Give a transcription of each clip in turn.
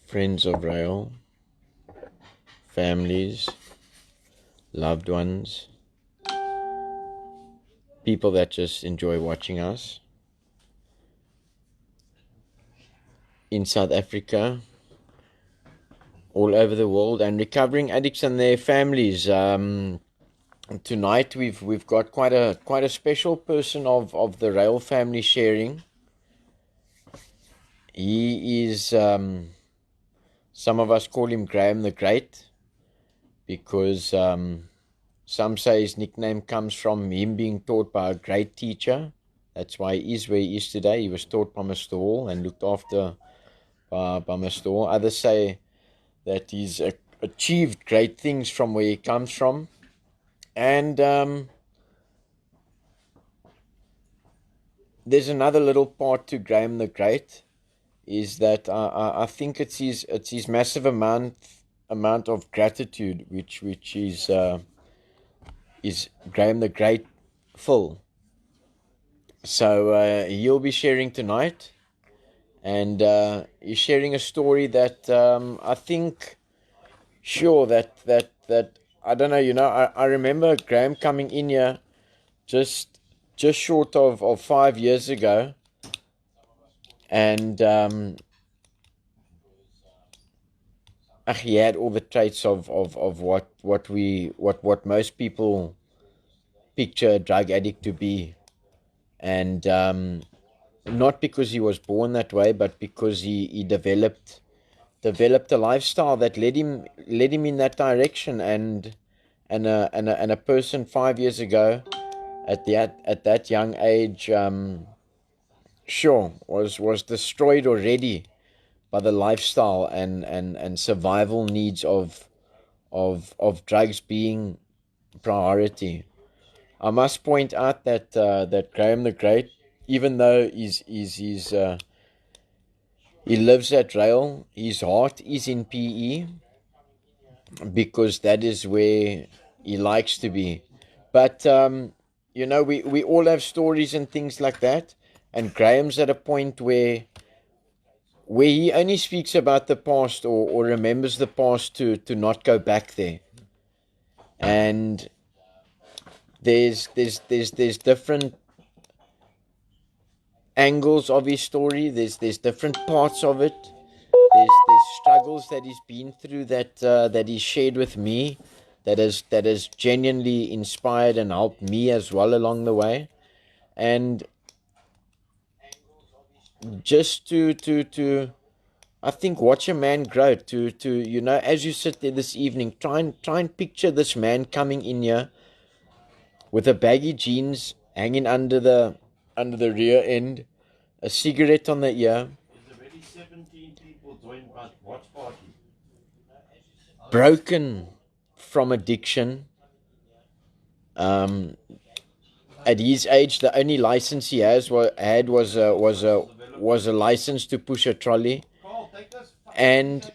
friends of Rael, families, loved ones, people that just enjoy watching us. In South Africa, all over the world, and recovering addicts and their families. Tonight we've got quite a special person of the Rael family sharing. He is some of us call him Graeme the Great, because some say his nickname comes from him being taught by a great teacher. That's why he is where he is today. He was taught by Mr. Hall and looked after by Mr. Hall. Others say that he's achieved great things from where he comes from. And there's another little part to Graeme the Great, is that I think it's his massive amount of gratitude which is Graeme the Great full. So he'll be sharing tonight, and he's sharing a story that I think, sure, that I don't know, I remember Graeme coming in here just short of 5 years ago, and he had all the traits of what most people picture a drug addict to be, and not because he was born that way, but because he developed a lifestyle that led him in that direction, and a person 5 years ago at that young age, sure, was destroyed already by the lifestyle and survival needs of drugs being priority. I must point out that Graeme the Great, even though he lives at Rael, his heart is in PE, because that is where he likes to be. But we all have stories and things like that, and Graeme's at a point where he only speaks about the past, or remembers the past to not go back there. And there's different angles of his story. There's different parts of it. There's struggles that he's been through that he's shared with me, that has genuinely inspired and helped me as well along the way. And just to I think watch a man grow, to as you sit there this evening, try and picture this man coming in here with a baggy jeans hanging under the rear end, a cigarette on the ear. There's already 17 people joined my watch party. Broken from addiction. At his age, the only license he had was a license to push a trolley, and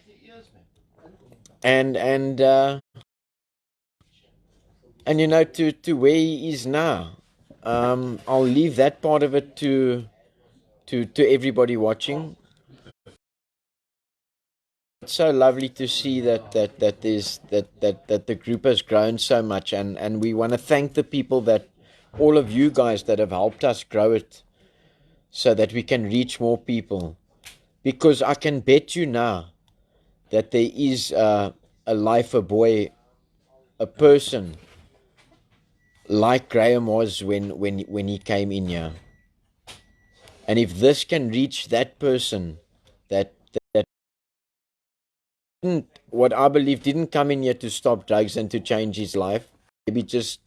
to where he is now. I'll leave that part of it to everybody watching. It's so lovely to see that there's that the group has grown so much, and we want to thank the people, that all of you guys that have helped us grow it, so that we can reach more people. Because I can bet you now that there is a life, a boy, a person like Graeme was when he came in here. And if this can reach that person that what I believe didn't come in here to stop drugs and to change his life, maybe just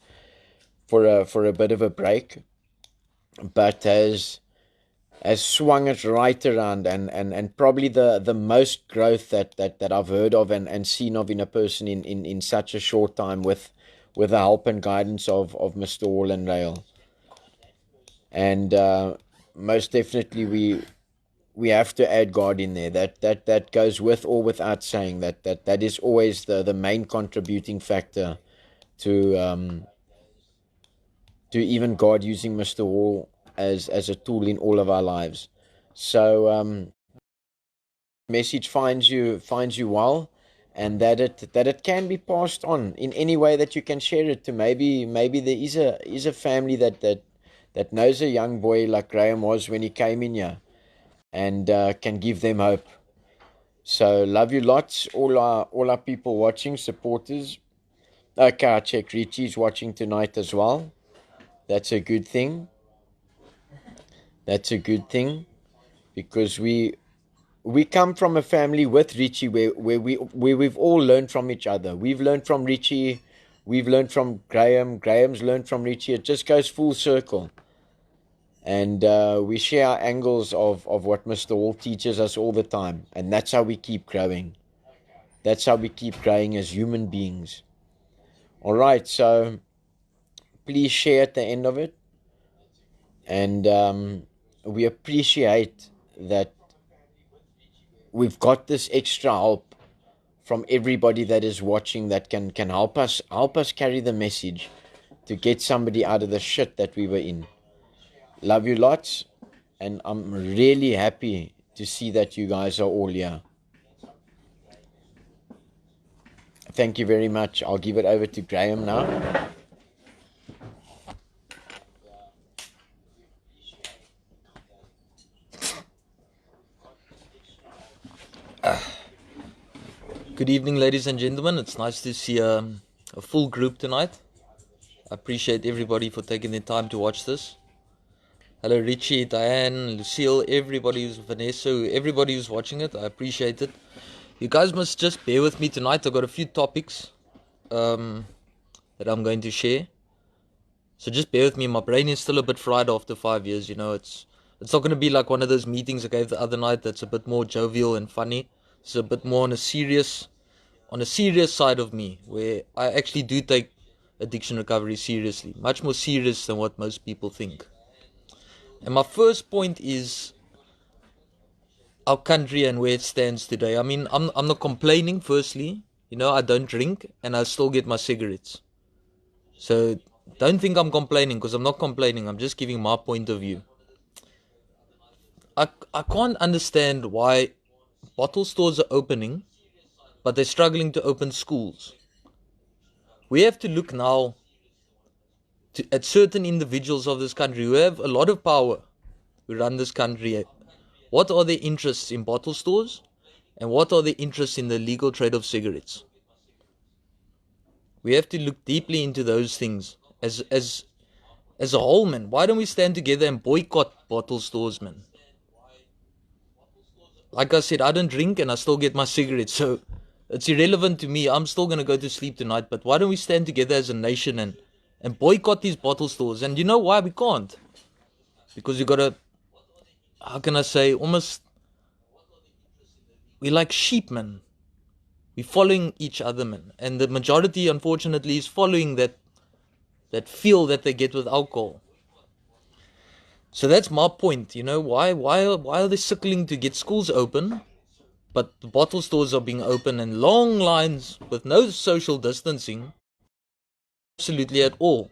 for a bit of a break, but has swung it right around, and probably the most growth that I've heard of and seen of in a person in such a short time, with the help and guidance of Mr. Hall and Rael. And most definitely we have to add God in there. That goes with or without saying, that is always the main contributing factor to even God using Mr. Hall as a tool in all of our lives. So message finds you well, and that it can be passed on in any way that you can share it to. Maybe there is a family that knows a young boy like Graeme was when he came in here, and can give them hope. So love you lots, all our people watching, supporters. Okay, I check Richie's watching tonight as well. That's a good thing. That's a good thing, because we come from a family with Richie where we've all learned from each other. We've learned from Richie, we've learned from Graeme, Graeme's learned from Richie. It just goes full circle. And we share our angles of what Mr. Hall teaches us all the time. And that's how we keep growing. That's how we keep growing as human beings. All right, so please share at the end of it. And we appreciate that we've got this extra help from everybody that is watching, that can help us carry the message to get somebody out of the shit that we were in. Love you lots, and I'm really happy to see that you guys are all here. Thank you very much. I'll give it over to Graeme now. Good evening, ladies and gentlemen. It's nice to see a full group tonight. I appreciate everybody for taking the time to watch this. Hello, Richie, Diane, Lucille, everybody who's Vanessa, everybody who's watching it. I appreciate it. You guys must just bear with me tonight. I've got a few topics that I'm going to share. So just bear with me. My brain is still a bit fried after 5 years. It's not going to be like one of those meetings I gave the other night that's a bit more jovial and funny. It's a bit more on a serious side of me, where I actually do take addiction recovery seriously, much more serious than what most people think. And my first point is our country and where it stands today. I mean, I'm not complaining. Firstly, I don't drink and I still get my cigarettes. So don't think I'm complaining, because I'm not complaining. I'm just giving my point of view. I can't understand why bottle stores are opening, but they're struggling to open schools. We have to look now at certain individuals of this country who have a lot of power, who run this country. What are their interests in bottle stores, and what are their interests in the legal trade of cigarettes? We have to look deeply into those things as a whole, man. Why don't we stand together and boycott bottle stores, man? Like I said, I don't drink and I still get my cigarettes, so it's irrelevant to me. I'm still going to go to sleep tonight. But why don't we stand together as a nation and boycott these bottle stores? And you know why we can't? Because you got to, how can I say, almost, we're like sheep, man. We're following each other, man. And the majority, unfortunately, is following that feel that they get with alcohol. So that's my point. Why are they circling to get schools open, but the bottle stores are being open and long lines with no social distancing, absolutely at all.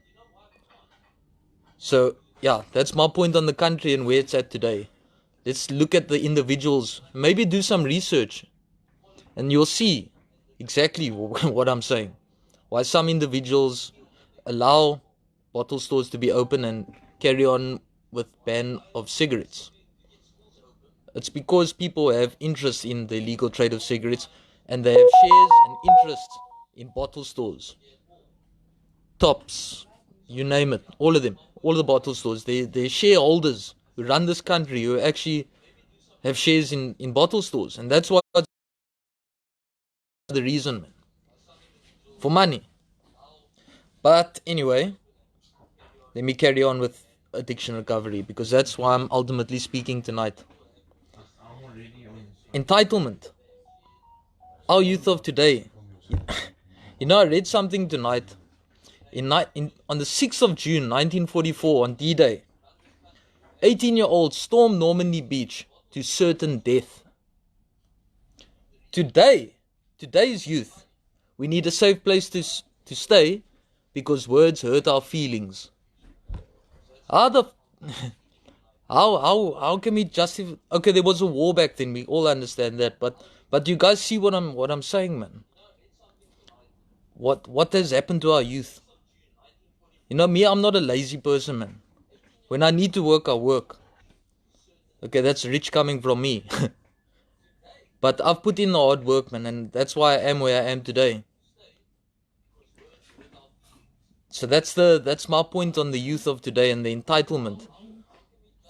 So yeah, that's my point on the country and where it's at today. Let's look at the individuals, maybe do some research, and you'll see exactly what I'm saying. Why some individuals allow bottle stores to be open and carry on with ban of cigarettes. It's because people have interest in the illegal trade of cigarettes, and they have shares and interests in bottle stores, Tops, you name it, all of them, all the bottle stores. They're shareholders who run this country, who actually have shares in bottle stores, and that's what the reason, man, for money. But anyway, let me carry on with addiction recovery, because that's why I'm ultimately speaking tonight. Entitlement. Our youth of today. I read something tonight. On the 6th of June 1944, on D-Day, 18-year-olds stormed Normandy Beach to certain death. Today's youth, we need a safe place to stay, because words hurt our feelings. How How can we justify? Okay, there was a war back then. We all understand that, but you guys see what I'm saying, man. What has happened to our youth? You know me, I'm not a lazy person, man. When I need to work, I work. Okay, that's rich coming from me. But I've put in the hard work, man, and that's why I am where I am today. So that's my point on the youth of today and the entitlement.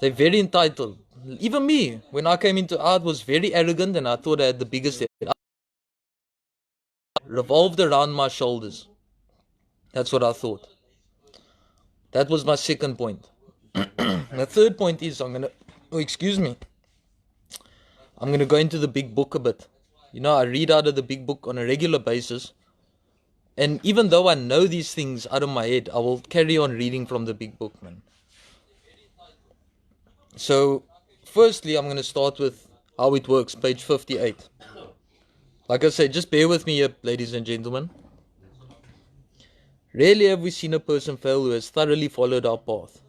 They're very entitled. Even me, when I came into art, was very arrogant and I thought I had the biggest head. I revolved around my shoulders. That's what I thought. That was my second point. The third point is I'm gonna go into the big book a bit. You know, I read out of the big book on a regular basis. And even though I know these things out of my head, I will carry on reading from the big book, man. So, firstly, I'm going to start with how it works, page 58. Like I said, just bear with me here, ladies and gentlemen. Rarely have we seen a person fail who has thoroughly followed our path.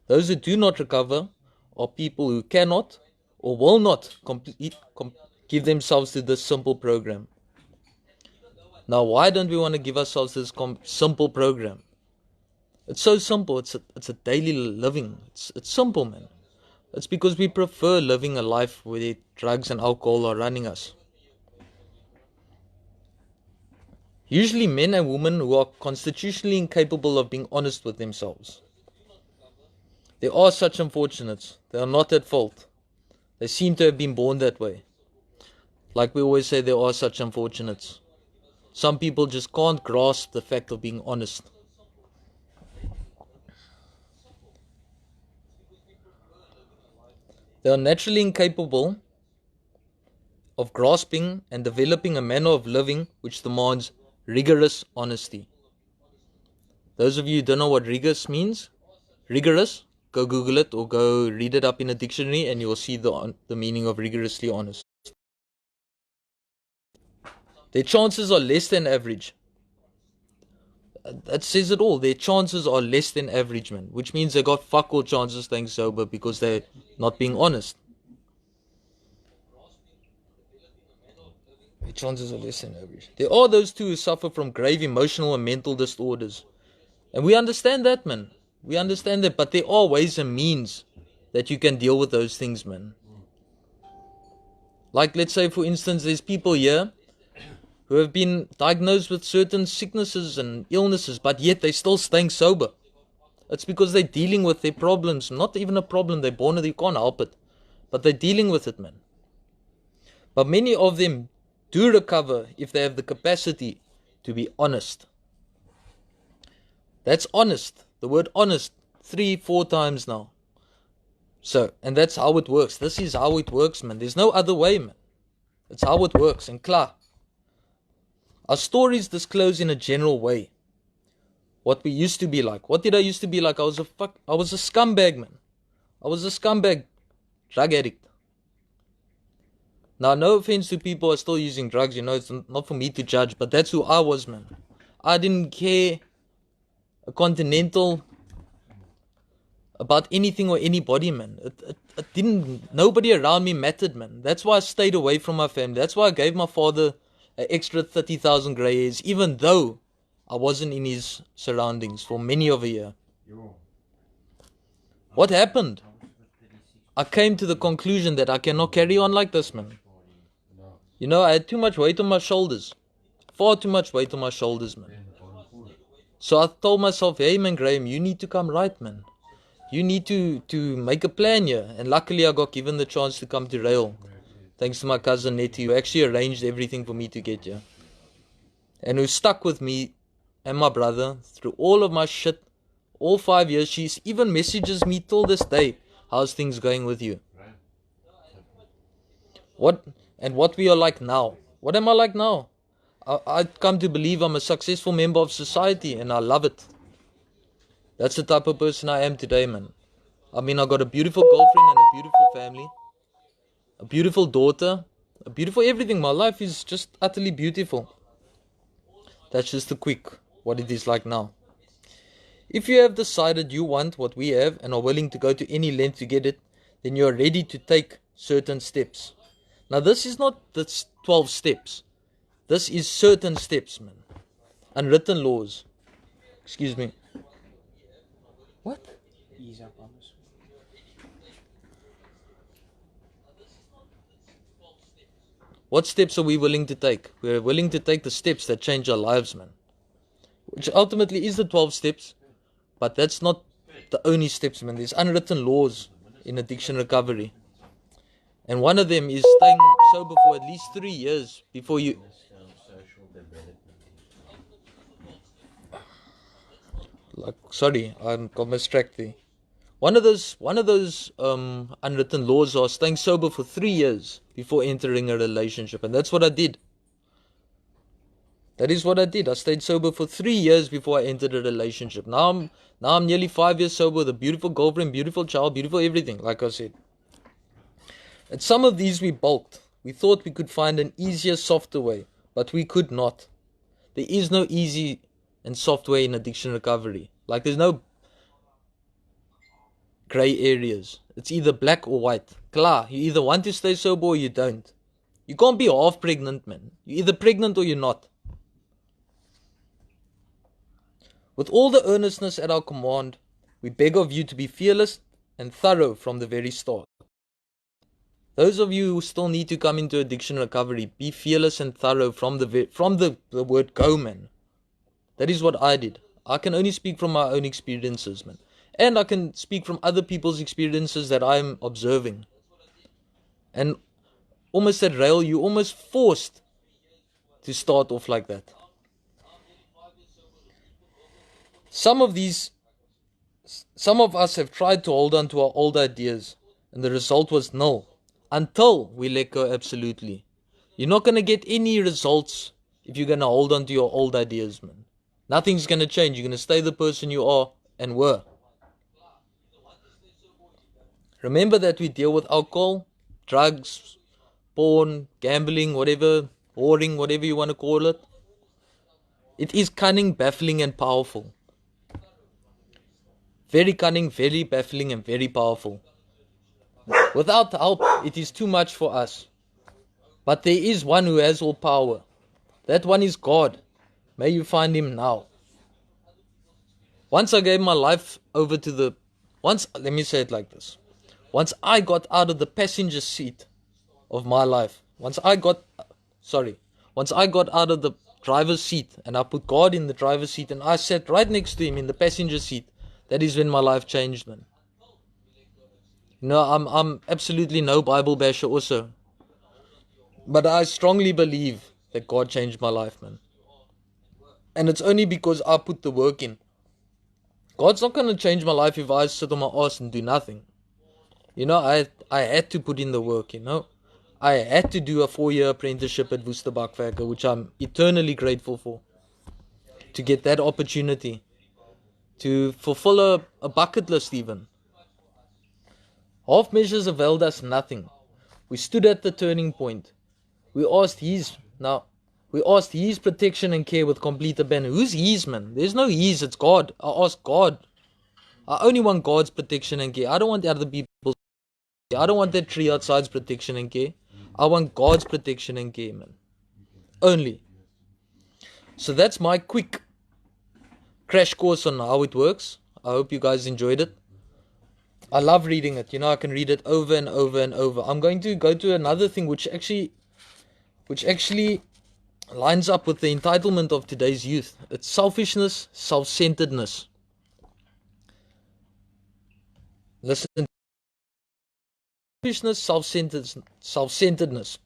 Those who do not recover are people who cannot or will not give themselves to this simple program. Now, why don't we want to give ourselves this simple program? It's so simple. It's a daily living. It's simple, man. It's because we prefer living a life where drugs and alcohol are running us. Usually men and women who are constitutionally incapable of being honest with themselves. There are such unfortunates. They are not at fault. They seem to have been born that way. Like we always say, there are such unfortunates. Some people just can't grasp the fact of being honest. They are naturally incapable of grasping and developing a manner of living which demands rigorous honesty. Those of you who don't know what rigorous means, rigorous, go Google it or go read it up in a dictionary and you will see the meaning of rigorously honest. Their chances are less than average. That says it all. Their chances are less than average, man. Which means they got fuck all chances staying sober because they're not being honest. Their chances are less than average. There are those too who suffer from grave emotional and mental disorders. And we understand that, man. We understand that. But there are ways and means that you can deal with those things, man. Like, let's say, for instance, there's people here who have been diagnosed with certain sicknesses and illnesses, but yet they're still staying sober. It's because they're dealing with their problems. Not even a problem, they're born with it, you can't help it. But they're dealing with it, man. But many of them do recover if they have the capacity to be honest. That's honest. The word honest, 3-4 times now. So, and that's how it works. This is how it works, man. There's no other way, man. It's how it works. And klar. Our stories disclose in a general way what we used to be like. What did I used to be like? I was a scumbag, man. I was a scumbag drug addict. Now, no offense to people who are still using drugs, you know, it's not for me to judge, but that's who I was, man. I didn't care a continental about anything or anybody, man. It didn't, nobody around me mattered, man. That's why I stayed away from my family. That's why I gave my father an extra 30,000 grey hairs, even though I wasn't in his surroundings for many of a year. What happened? I came to the conclusion that I cannot carry on like this, man. You know, I had too much weight on my shoulders. Far too much weight on my shoulders, man. So I told myself, hey man, Graeme, you need to come right, man. You need to make a plan here. And luckily I got given the chance to come to RAEL. Thanks to my cousin Nettie, who actually arranged everything for me to get here. And who stuck with me and my brother through all of my shit, all 5 years. She even messages me till this day, how's things going with you? What we are like now. What am I like now? I come to believe I'm a successful member of society and I love it. That's the type of person I am today, man. I mean, I got a beautiful girlfriend and a beautiful family. A beautiful daughter. A beautiful everything. My life is just utterly beautiful. That's just a quick what it is like now. If you have decided you want what we have and are willing to go to any length to get it, then you are ready to take certain steps. Now, this is not the 12 steps. This is certain steps, man. Unwritten laws. Excuse me. What? What steps are we willing to take? We're willing to take the steps that change our lives, man. Which ultimately is the 12 steps, but that's not the only steps, man. There's unwritten laws in addiction recovery. And one of them is staying sober for at least 3 years before you... Sorry, I got distracted. One of those unwritten laws are staying sober for 3 years before entering a relationship, and that's what I did. That is what I did. I stayed sober for 3 years before I entered a relationship. Now I'm nearly 5 years sober with a beautiful girlfriend, beautiful child, beautiful everything, like I said. At some of these we balked. We thought we could find an easier, softer way, but we could not. There is no easy and soft way in addiction recovery. Like, there's no grey areas. It's either black or white. Klar, you either want to stay sober or you don't. You can't be half pregnant, man. You're either pregnant or you're not. With all the earnestness at our command, we beg of you to be fearless and thorough from the very start. Those of you who still need to come into addiction recovery, be fearless and thorough from the word go, man. That is what I did. I can only speak from my own experiences, man. And I can speak from other people's experiences that I'm observing. And almost at RAEL, you're almost forced to start off like that. Some of us have tried to hold on to our old ideas, and the result was nil. Until we let go absolutely. You're not going to get any results if you're going to hold on to your old ideas, man. Nothing's going to change. You're going to stay the person you are and were. Remember that we deal with alcohol, drugs, porn, gambling, whatever, whoring, whatever you want to call it. It is cunning, baffling, and powerful. Very cunning, very baffling, and very powerful. Without help, it is too much for us. But there is one who has all power. That one is God. May you find him now. Once I gave my life over to let me say it like this. Once I got out of the passenger seat of my life, once I got out of the driver's seat and I put God in the driver's seat and I sat right next to him in the passenger seat, that is when my life changed, man. No, I'm absolutely no Bible basher also. But I strongly believe that God changed my life, man. And it's only because I put the work in. God's not going to change my life if I sit on my ass and do nothing. You know, I had to put in the work, you know. I had to do a 4-year apprenticeship at Woester Bakwerke, which I'm eternally grateful for. To get that opportunity. To fulfill a bucket list even. Half measures availed us nothing. We stood at the turning point. We asked his protection and care with complete abandon. Who's his, man? There's no his, it's God. I asked God. I only want God's protection and care. I don't want other people's. I don't want that tree outside's protection and care. I want God's protection and care, man. Only. So that's my quick crash course on how it works. I hope you guys enjoyed it. I love reading it. You know, I can read it over and over and over. I'm going to go to another thing which actually lines up with the entitlement of today's youth. It's selfishness, self-centeredness. Listen. Selfishness, self-centeredness,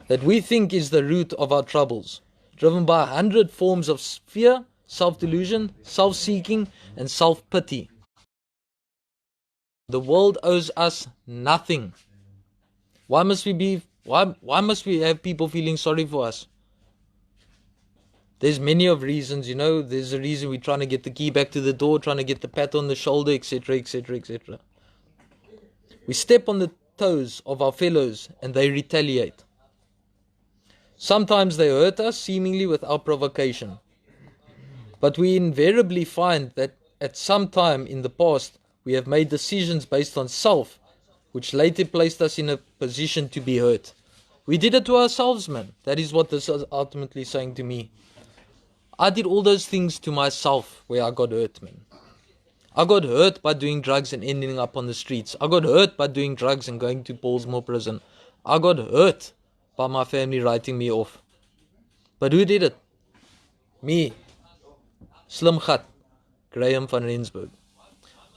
that we think is the root of our troubles, driven by 100 forms of fear, self-delusion, self-seeking, and self-pity. The world owes us nothing. Why must we have people feeling sorry for us? There's many of reasons, you know. There's a reason we're trying to get the key back to the door, trying to get the pat on the shoulder, etc., etc., etc. We step on the toes of our fellows and they retaliate. Sometimes they hurt us seemingly without provocation. But we invariably find that at some time in the past we have made decisions based on self, which later placed us in a position to be hurt. We did it to ourselves, man. That is what this is ultimately saying to me. I did all those things to myself where I got hurt, man. I got hurt by doing drugs and ending up on the streets. I got hurt by doing drugs and going to Paulsmoor prison. I got hurt by my family writing me off. But who did it? Me. Slim gat. Graeme van Rensburg.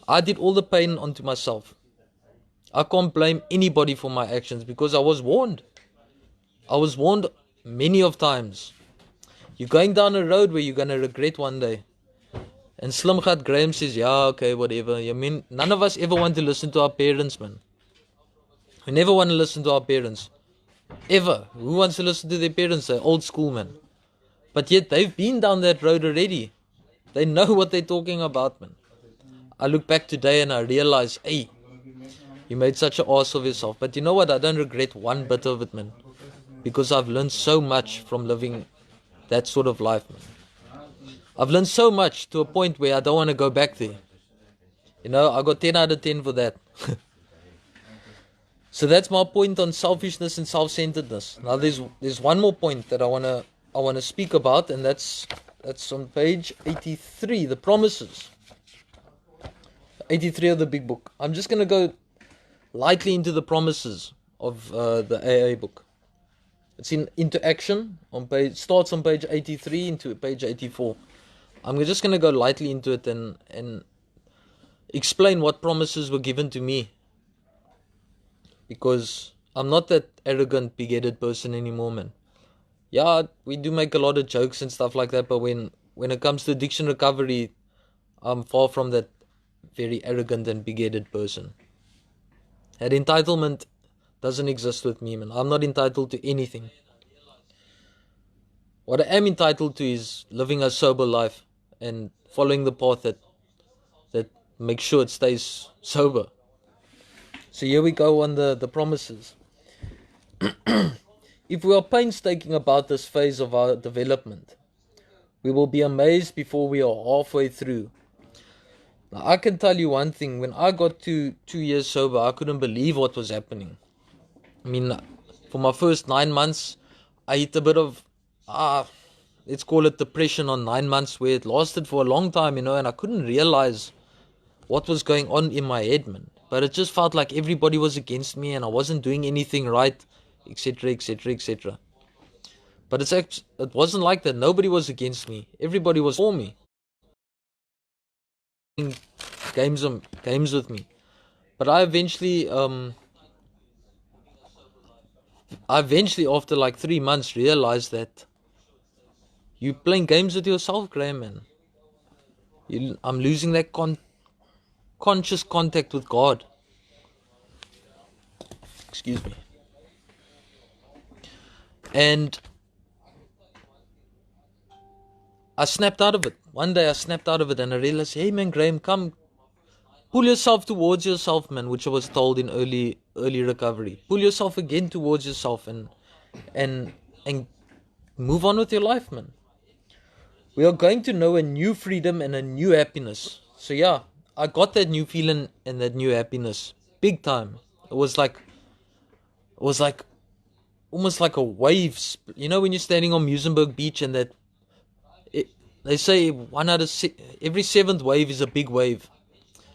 I did all the pain onto myself. I can't blame anybody for my actions because I was warned. I was warned many of times. You're going down a road where you're going to regret one day. And Slim gat Graeme says, yeah, okay, whatever. I mean, none of us ever want to listen to our parents, man. We never want to listen to our parents. Ever. Who wants to listen to their parents? They're old school, man. But yet they've been down that road already. They know what they're talking about, man. I look back today and I realize, hey, you made such an ass of yourself. But you know what? I don't regret one bit of it, man. Because I've learned so much from living that sort of life, man. I've learned so much to a point where I don't want to go back there. You know, I got 10 out of 10 for that. So that's my point on selfishness and self-centeredness. Now there's one more point that I wanna speak about, and that's on page 83, the promises. 83 of the big book. I'm just gonna go lightly into the promises of the AA book. It's into action starts on page 83 into page 84. I'm just going to go lightly into it and explain what promises were given to me. Because I'm not that arrogant, big-headed person anymore, man. Yeah, we do make a lot of jokes and stuff like that, but when it comes to addiction recovery, I'm far from that very arrogant and big-headed person. That entitlement doesn't exist with me, man. I'm not entitled to anything. What I am entitled to is living a sober life and following the path that makes sure it stays sober. So here we go on the promises. If we are painstaking about this phase of our development, we will be amazed before we are halfway through. Now, I can tell you one thing. When I got to 2 years sober, I couldn't believe what was happening. I mean, for my first 9 months, I hit a bit of, let's call it depression on 9 months, where it lasted for a long time, and I couldn't realize what was going on in my head, man. But it just felt like everybody was against me and I wasn't doing anything right, etc., etc., etc. But it wasn't like that. Nobody was against me. Everybody was for me. Games with me. But I eventually, after like 3 months, realized that you're playing games with yourself, Graeme, man. I'm losing that conscious contact with God. Excuse me. And I snapped out of it. One day I snapped out of it and I realized, hey man, Graeme, come, pull yourself towards yourself, man, which I was told in early recovery. Pull yourself again towards yourself and move on with your life, man. We are going to know a new freedom and a new happiness. So yeah, I got that new feeling and that new happiness big time. It was like almost like a wave. You know when you're standing on Musenberg Beach and they say every 7th wave is a big wave.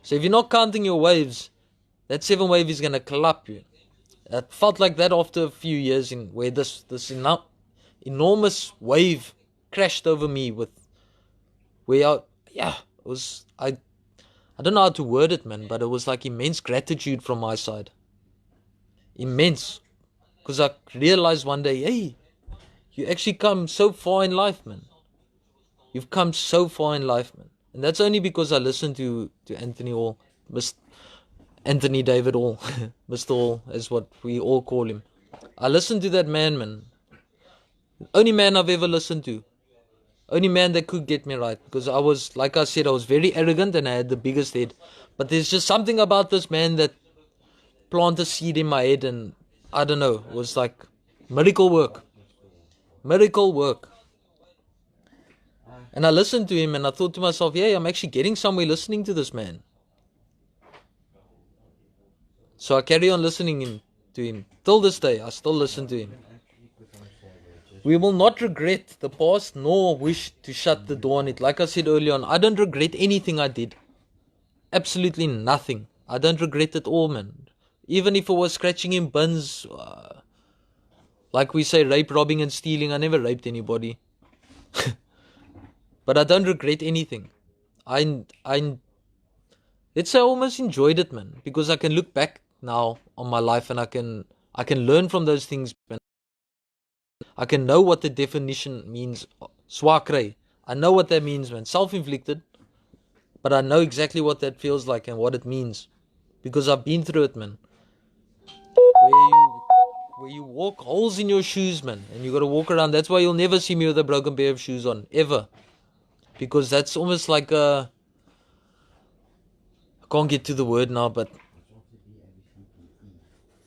So if you're not counting your waves, that 7th wave is gonna clap you. It felt like that after a few years where this enormous wave crashed over me I don't know how to word it, man, but it was like immense gratitude from my side. Immense. Because I realized one day, hey, you actually come so far in life, man. You've come so far in life, man. And that's only because I listened to Anthony Hall, Anthony David Hall, Mr. Hall, is what we all call him. I listened to that man. Only man I've ever listened to. Only man that could get me right. Because I was, like I said, I was very arrogant and I had the biggest head. But there's just something about this man that planted a seed in my head, and I don't know, it was like miracle work. Miracle work. And I listened to him and I thought to myself, yeah, I'm actually getting somewhere listening to this man. So I carry on listening to him. Till this day, I still listen to him. We will not regret the past nor wish to shut the door on it. Like I said earlier on, I don't regret anything I did. Absolutely nothing. I don't regret it all, man. Even if I was scratching in bins, like we say, rape, robbing and stealing, I never raped anybody. But I don't regret anything. Let's say I almost enjoyed it, man, because I can look back now on my life and I can learn from those things, man. I can know what the definition means. Swakre. I know what that means, man. Self-inflicted. But I know exactly what that feels like and what it means. Because I've been through it, man. Where you walk holes in your shoes, man. And you got to walk around. That's why you'll never see me with a broken pair of shoes on. Ever. Because that's almost like a... I can't get to the word now, but...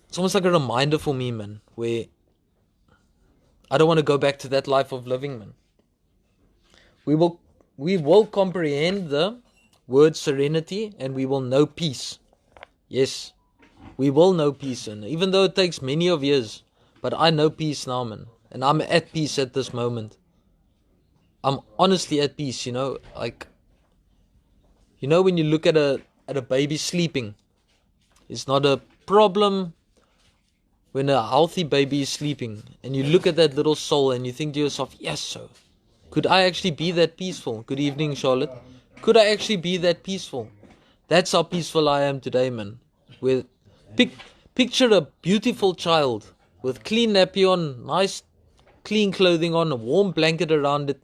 It's almost like a reminder for me, man. Where... I don't want to go back to that life of living, man. We will comprehend the word serenity and we will know peace. Yes, we will know peace, and even though it takes many of years, but I know peace now, man. And I'm at peace at this moment. I'm honestly at peace, you know, like, you know, when you look at a baby sleeping, it's not a problem when a healthy baby is sleeping, and you look at that little soul and you think to yourself, yes, so could I actually be that peaceful? Good evening, Charlotte. Could I actually be that peaceful? That's how peaceful I am today, man. With picture a beautiful child with clean nappy on, nice clean clothing on, a warm blanket around it,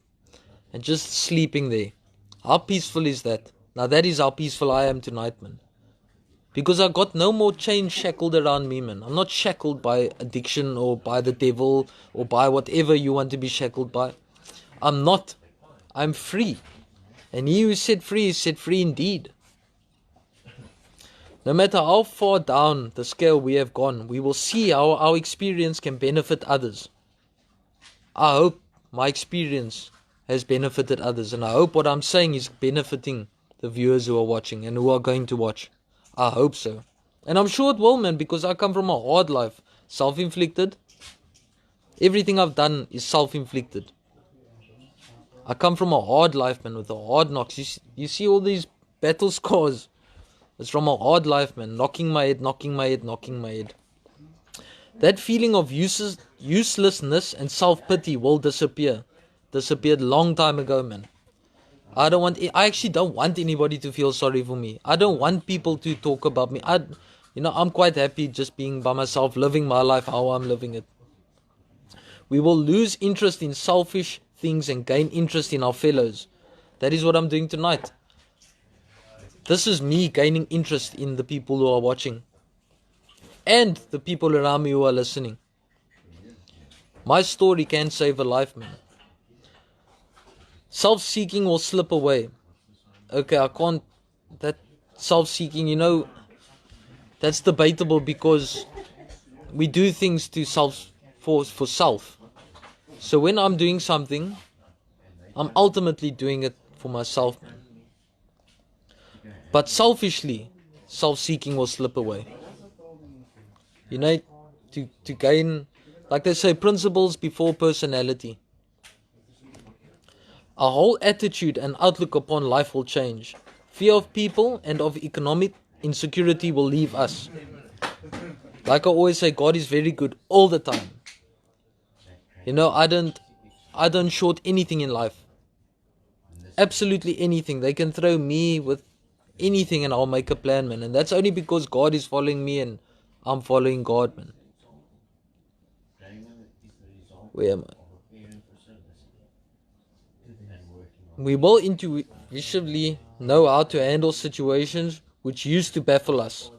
and just sleeping there. How peaceful is that? Now that is how peaceful I am tonight, man. Because I got no more chains shackled around me, man. I'm not shackled by addiction or by the devil or by whatever you want to be shackled by. I'm not. I'm free. And he who is set free is set free indeed. No matter how far down the scale we have gone, we will see how our experience can benefit others. I hope my experience has benefited others, and I hope what I'm saying is benefiting the viewers who are watching and who are going to watch. I hope so. And I'm sure it will, man, because I come from a hard life. Self-inflicted. Everything I've done is self-inflicted. I come from a hard life, man, with a hard knocks. You see all these battle scars. It's from a hard life, man. Knocking my head. That feeling of uselessness and self-pity will disappear. Disappeared long time ago, man. I actually don't want anybody to feel sorry for me. I don't want people to talk about me. I'm quite happy just being by myself, living my life how I'm living it. We will lose interest in selfish things and gain interest in our fellows. That is what I'm doing tonight. This is me gaining interest in the people who are watching and the people around me who are listening. My story can save a life, man. Self-seeking will slip away. Okay, I can't... That self-seeking, that's debatable because we do things to for self. So when I'm doing something, I'm ultimately doing it for myself, man. But selfishly, self-seeking will slip away. To gain, like they say, principles before personality. Our whole attitude and outlook upon life will change. Fear of people and of economic insecurity will leave us. Like I always say, God is very good all the time. I don't short anything in life. Absolutely anything. They can throw me with anything and I'll make a plan, man. And that's only because God is following me and I'm following God, man. Where am I? We will intuitively know how to handle situations which used to baffle us.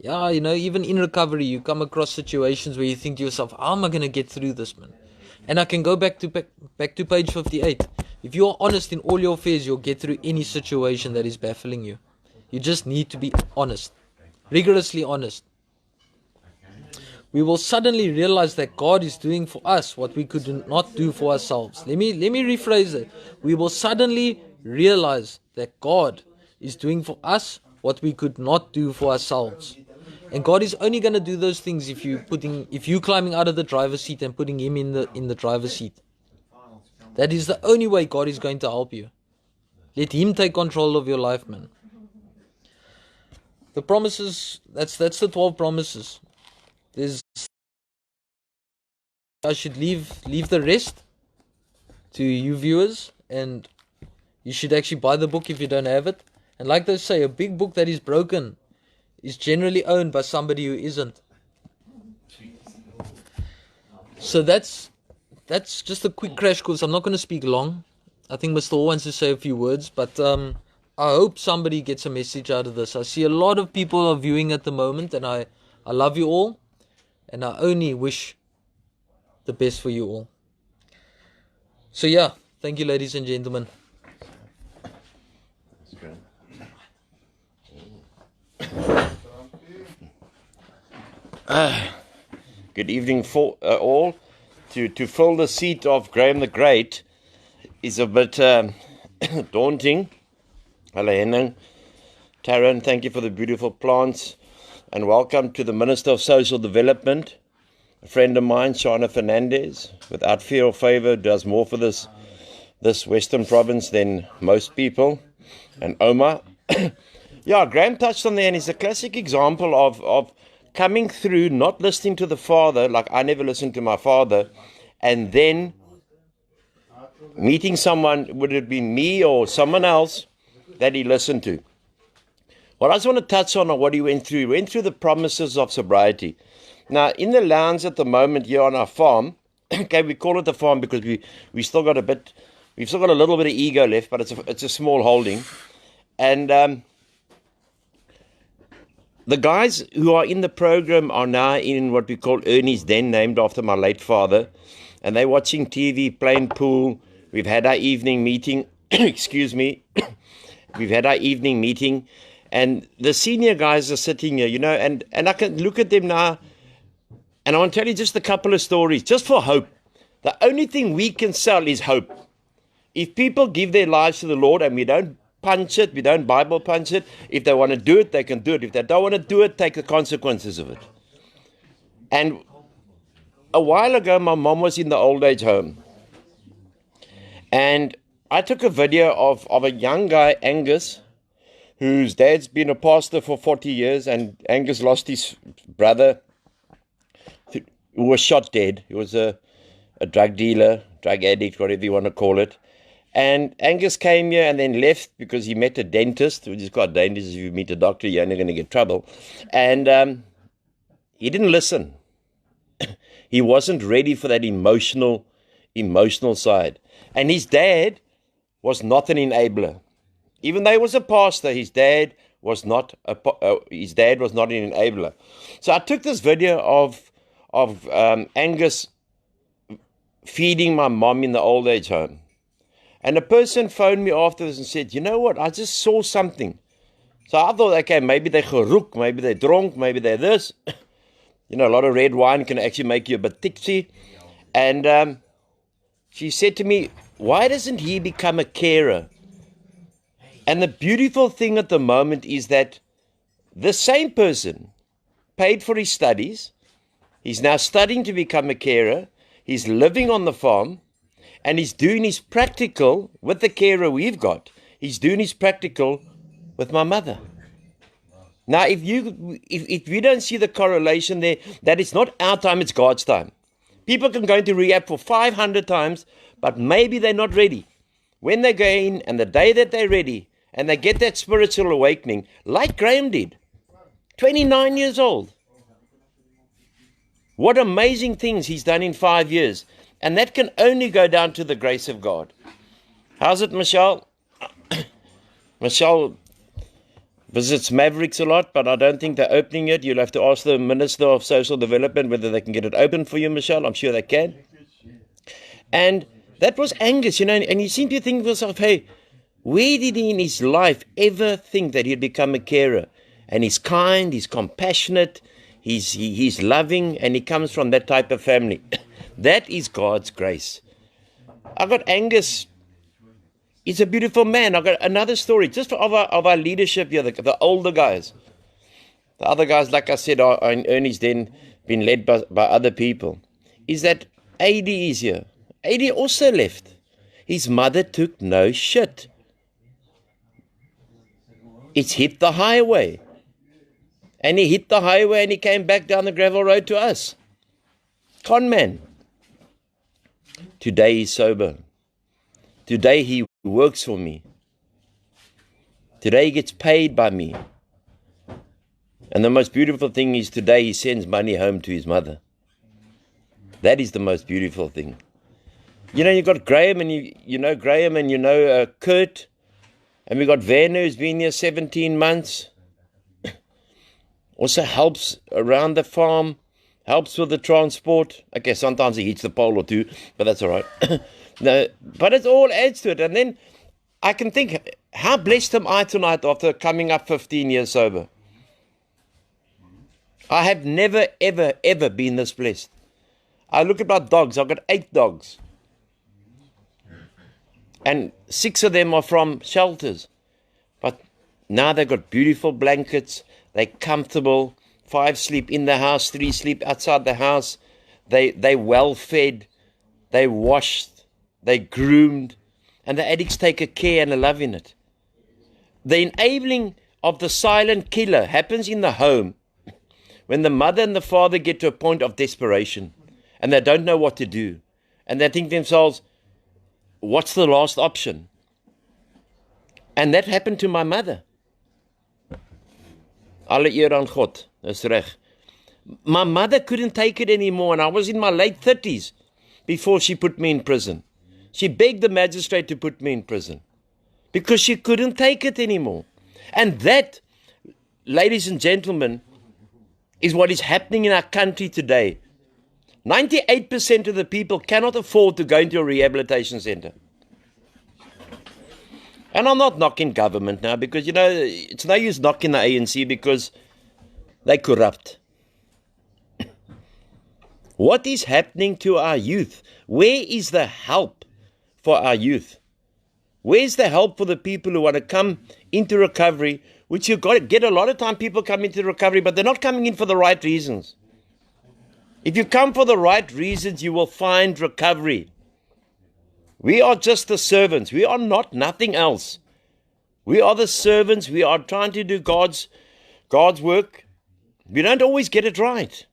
Yeah, even in recovery, you come across situations where you think to yourself, how am I going to get through this, man? And I can go back to page 58. If you are honest in all your affairs, you'll get through any situation that is baffling you. You just need to be honest. Rigorously honest. we will suddenly realize that God is doing for us what we could not do for ourselves. Let me rephrase it. We will suddenly realize that God is doing for us what we could not do for ourselves. And God is only going to do those things if you climbing out of the driver's seat and putting Him in the driver's seat. That is the only way God is going to help you. Let Him take control of your life, man. The promises, that's the 12 promises. I should leave the rest to you viewers, and you should actually buy the book if you don't have it. And like they say, a big book that is broken is generally owned by somebody who isn't. So that's just a quick crash course. I'm not going to speak long. I think Mr. Hall wants to say a few words, but I hope somebody gets a message out of this. I see a lot of people are viewing at the moment, and I love you all, and I only wish the best for you all. So yeah, thank you, ladies and gentlemen. Good evening for all. To fill the seat of Graeme the Great is a bit daunting. Hello, Henning. Taryn, thank you for the beautiful plants. And welcome to the Minister of Social Development, a friend of mine, Shana Fernandez. Without fear or favor, does more for this Western province than most people. And Omar. Yeah, Graeme touched on there, and he's a classic example of coming through, not listening to the Father, like I never listened to my father, and then meeting someone, would it be me or someone else, that he listened to. What I just want to touch on what he went through. He went through the promises of sobriety. Now, in the lands at the moment here on our farm, okay, we call it a farm because we've still got a little bit of ego left, but it's a small holding. And the guys who are in the program are now in what we call Ernie's Den, named after my late father. And they're watching TV, playing pool. We've had our evening meeting. Excuse me. We've had our evening meeting. And the senior guys are sitting here, and I can look at them now. And I want to tell you just a couple of stories, just for hope. The only thing we can sell is hope. If people give their lives to the Lord and we don't punch it, we don't Bible punch it. If they want to do it, they can do it. If they don't want to do it, take the consequences of it. And a while ago, my mom was in the old age home. And I took a video of a young guy, Angus, whose dad's been a pastor for 40 years. And Angus lost his brother, who was shot dead. He was a drug dealer, drug addict, whatever you want to call it. And Angus came here and then left because he met a dentist, which is quite dangerous. If you meet a doctor, you're only going to get trouble. And he didn't listen. He wasn't ready for that emotional side. And his dad was not an enabler. Even though he was a pastor, his dad was not an enabler. So I took this video of Angus feeding my mom in the old age home. And a person phoned me afterwards and said, you know what, I just saw something. So I thought, okay, maybe they're geroek, maybe they're drunk, maybe they're this. A lot of red wine can actually make you a bit tipsy. And she said to me, why doesn't he become a carer? And the beautiful thing at the moment is that the same person paid for his studies. He's now studying to become a carer. He's living on the farm. And he's doing his practical with the carer we've got. He's doing his practical with my mother. Now, if we don't see the correlation there, that it's not our time, it's God's time. People can go into rehab for 500 times, but maybe they're not ready. When they go in, and the day that they're ready, and they get that spiritual awakening, like Graeme did, 29 years old. What amazing things he's done in 5 years. And that can only go down to the grace of God. How's it, Michelle? Michelle visits Mavericks a lot, but I don't think they're opening it. You'll have to ask the Minister of Social Development whether they can get it open for you, Michelle. I'm sure they can. And that was Angus, and you seem to think to yourself, hey, where did he in his life ever think that he'd become a carer? And he's kind, he's compassionate, he's loving, and he comes from that type of family. That is God's grace. I got Angus. He's a beautiful man. I got another story just of our leadership here, the older guys. The other guys, like I said, are in Ernie's den, been led by other people. Is that AD is here. AD also left. His mother took no shit. It's hit the highway. And he hit the highway and he came back down the gravel road to us. Con man. Today he's sober. Today he works for me. Today he gets paid by me. And the most beautiful thing is today he sends money home to his mother. That is the most beautiful thing. You know, you got Graeme and you know Graeme and you know Kurt. And we got Werner who's been here 17 months. Also helps around the farm. Helps with the transport. Okay, sometimes he hits the pole or two, but that's all right. No, but it all adds to it. And then I can think, how blessed am I tonight after coming up 15 years sober? I have never, ever, ever been this blessed. I look at my dogs. I've got 8 dogs. And 6 of them are from shelters. But now they've got beautiful blankets. They're comfortable. 5 sleep in the house. 3 sleep outside the house. They're well fed. They're washed. They're groomed. And the addicts take a care and a love in it. The enabling of the silent killer happens in the home when the mother and the father get to a point of desperation and they don't know what to do. And they think to themselves, what's the last option? And that happened to my mother. Alle eer aan God, dis reg. My mother couldn't take it anymore, and I was in my late 30s before she put me in prison. She begged the magistrate to put me in prison because she couldn't take it anymore. And that, ladies and gentlemen, is what is happening in our country today. 98% of the people cannot afford to go into a rehabilitation center. And I'm not knocking government now because, you know, it's no use knocking the ANC because they corrupt. What is happening to our youth? Where is the help for our youth? Where's the help for the people who want to come into recovery, which you've got to get a lot of time people come into recovery, but they're not coming in for the right reasons. If you come for the right reasons, you will find recovery. We are just the servants. We are not nothing else. We are the servants. We are trying to do God's work. We don't always get it right.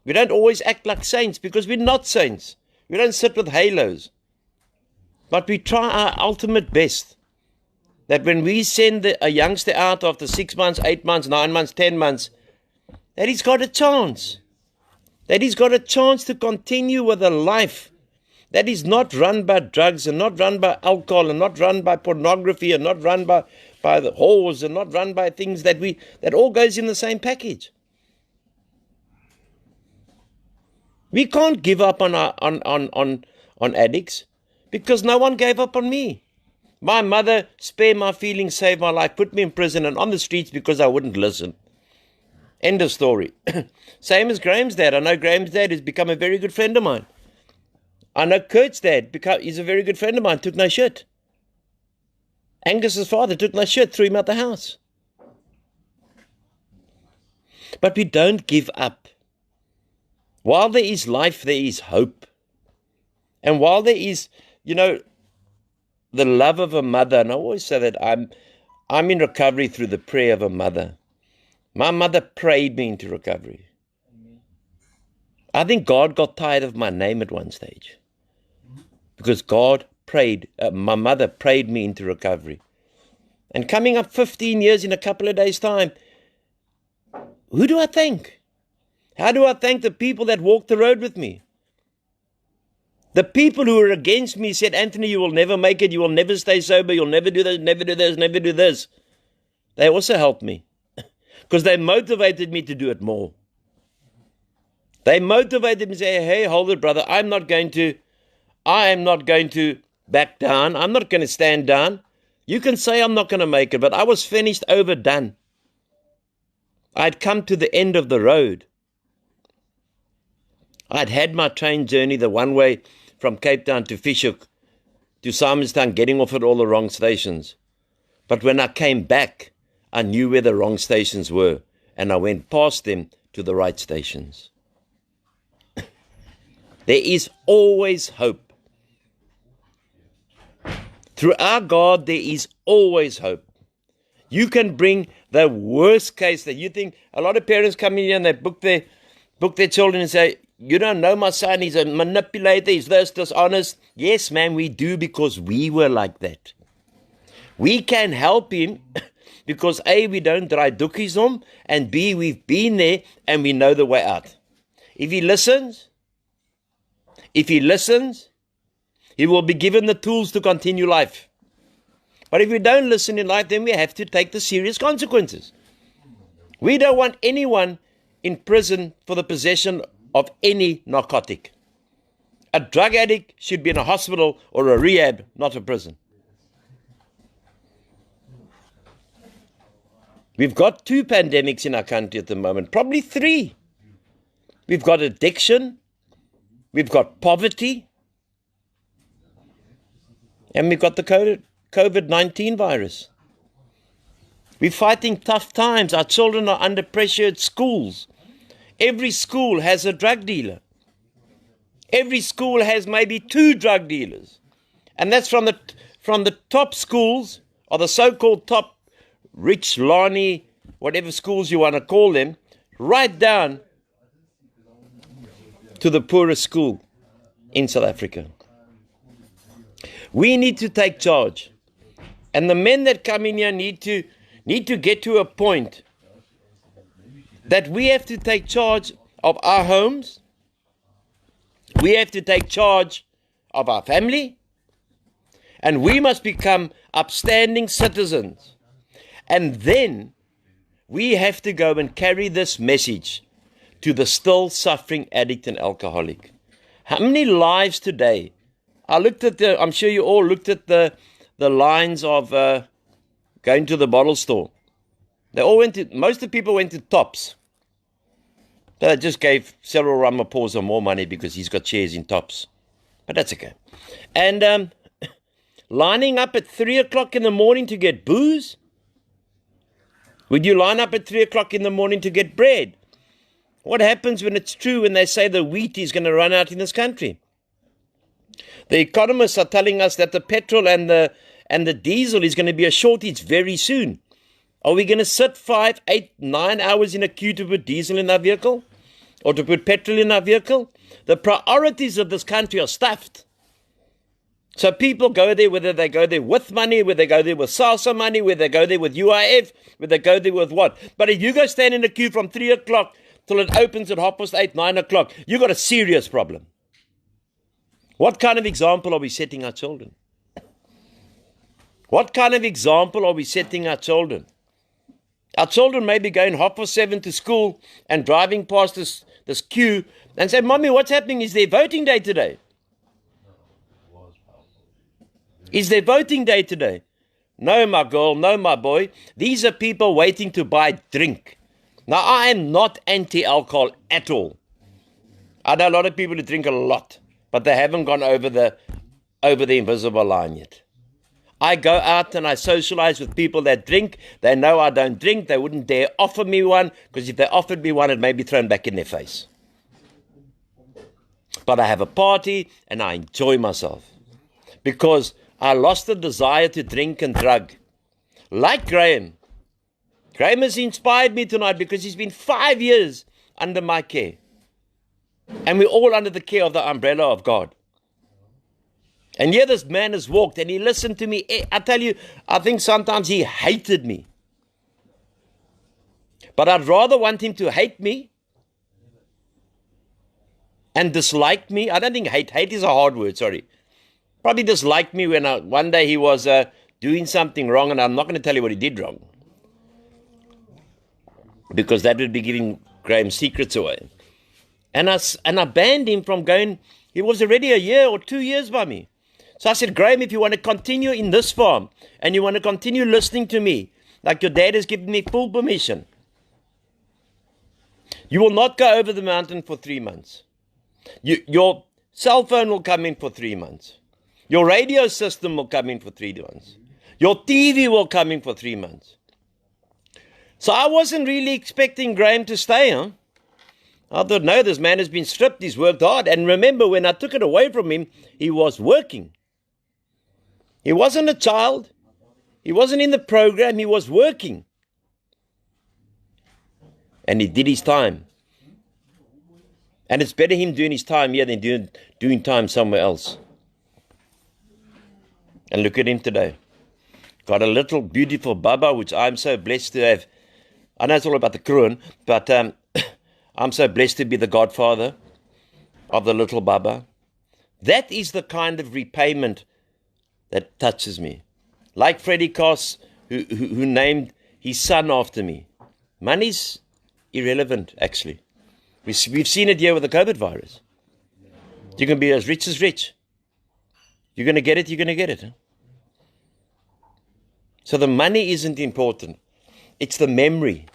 We don't always act like saints because we're not saints. We don't sit with halos. But we try our ultimate best. That when we send a youngster out after 6 months, 8 months, 9 months, 10 months, that he's got a chance. That he's got a chance to continue with a life that is not run by drugs and not run by alcohol and not run by pornography and not run by the whores and not run by things that all goes in the same package. We can't give up on addicts because no one gave up on me. My mother spared my feelings, saved my life, put me in prison and on the streets because I wouldn't listen. End of story. Same as Graeme's dad. I know Graeme's dad has become a very good friend of mine. I know Kurt's dad, he's a very good friend of mine, took no shit. Angus's father took no shit, threw him out the house. But we don't give up. While there is life, there is hope. And while there is, the love of a mother, and I always say that I'm in recovery through the prayer of a mother. My mother prayed me into recovery. I think God got tired of my name at one stage. Because my mother prayed me into recovery. And coming up 15 years in a couple of days' time, who do I thank? How do I thank the people that walked the road with me? The people who were against me said, Anthony, you will never make it, you will never stay sober, you'll never do this, never do this, never do this. They also helped me. Because they motivated me to do it more. They motivated me to say, hey, hold it, brother, I am not going to back down. I'm not going to stand down. You can say I'm not going to make it, but I was finished, overdone. I'd come to the end of the road. I'd had my train journey the one way from Cape Town to Fishhook to Simonstown, getting off at all the wrong stations. But when I came back, I knew where the wrong stations were, and I went past them to the right stations. There is always hope. Through our God, there is always hope. You can bring the worst case that you think. A lot of parents come in here and they book their children and say, you don't know my son, he's a manipulator, he's this, dishonest. Yes, man, we do, because we were like that. We can help him because A, we don't dry doekies on, and B, we've been there and we know the way out. If he listens, he will be given the tools to continue life. But if we don't listen in life, then we have to take the serious consequences. We don't want anyone in prison for the possession of any narcotic. A drug addict should be in a hospital or a rehab, not a prison. We've got 2 pandemics in our country at the moment, probably 3. We've got addiction, we've got poverty, and we've got the COVID-19 virus. We're fighting tough times. Our children are under pressure at schools. Every school has a drug dealer. Every school has maybe 2 drug dealers. And that's from the top schools, or the so-called top rich, Lani, whatever schools you want to call them, right down to the poorest school in South Africa. We need to take charge. And the men that come in here need to get to a point that we have to take charge of our homes. We have to take charge of our family. And we must become upstanding citizens. And then we have to go and carry this message to the still suffering addict and alcoholic. How many lives today? I'm sure you all looked at the lines of going to the bottle store. Most of the people went to Tops. They just gave Cyril Ramaphosa more money because he's got shares in Tops. But that's okay. And lining up at 3 o'clock in the morning to get booze? Would you line up at 3 o'clock in the morning to get bread? What happens when it's true when they say the wheat is going to run out in this country? The economists are telling us that the petrol and the diesel is going to be a shortage very soon. Are we going to sit 5, 8, 9 hours in a queue to put diesel in our vehicle? Or to put petrol in our vehicle? The priorities of this country are stuffed. So people go there, whether they go there with money, whether they go there with SALSA money, whether they go there with UIF, whether they go there with what. But if you go stand in a queue from 3 o'clock till it opens at 8:30, 9 o'clock, you've got a serious problem. What kind of example are we setting our children? What kind of example are we setting our children? Our children may be going 7:30 to school and driving past this queue and say, Mommy, what's happening? Is there voting day today? Is there voting day today? No, my girl, no, my boy. These are people waiting to buy drink. Now, I am not anti-alcohol at all. I know a lot of people who drink a lot, but they haven't gone over the invisible line yet. I go out and I socialize with people that drink. They know I don't drink. They wouldn't dare offer me one, because if they offered me one, it may be thrown back in their face. But I have a party and I enjoy myself because I lost the desire to drink and drug. Like Graeme. Graeme has inspired me tonight because he's been 5 years under my care. And we're all under the care of the umbrella of God. And here this man has walked and he listened to me. I tell you, I think sometimes he hated me. But I'd rather want him to hate me and dislike me. I don't think hate is a hard word, sorry. Probably disliked me when one day he was doing something wrong, and I'm not going to tell you what he did wrong, because that would be giving Graeme's secrets away. And I banned him from going. He was already 1 year or 2 years by me. So I said, Graeme, if you want to continue in this farm and you want to continue listening to me, like your dad has given me full permission, you will not go over the mountain for 3 months. Your cell phone will come in for 3 months. Your radio system will come in for 3 months. Your TV will come in for 3 months. So I wasn't really expecting Graeme to stay, huh? I thought, no, this man has been stripped, he's worked hard. And remember, when I took it away from him, he was working. He wasn't a child. He wasn't in the program, he was working. And he did his time. And it's better him doing his time here than doing time somewhere else. And look at him today. Got a little beautiful baba, which I'm so blessed to have. I know it's all about the kroon, but I'm so blessed to be the godfather of the little baba. That is the kind of repayment that touches me. Like Freddie Koss, who named his son after me. Money's irrelevant, actually. We've seen it here with the COVID virus. You can be as rich. You're going to get it, you're going to get it. Huh? So the money isn't important. It's the memory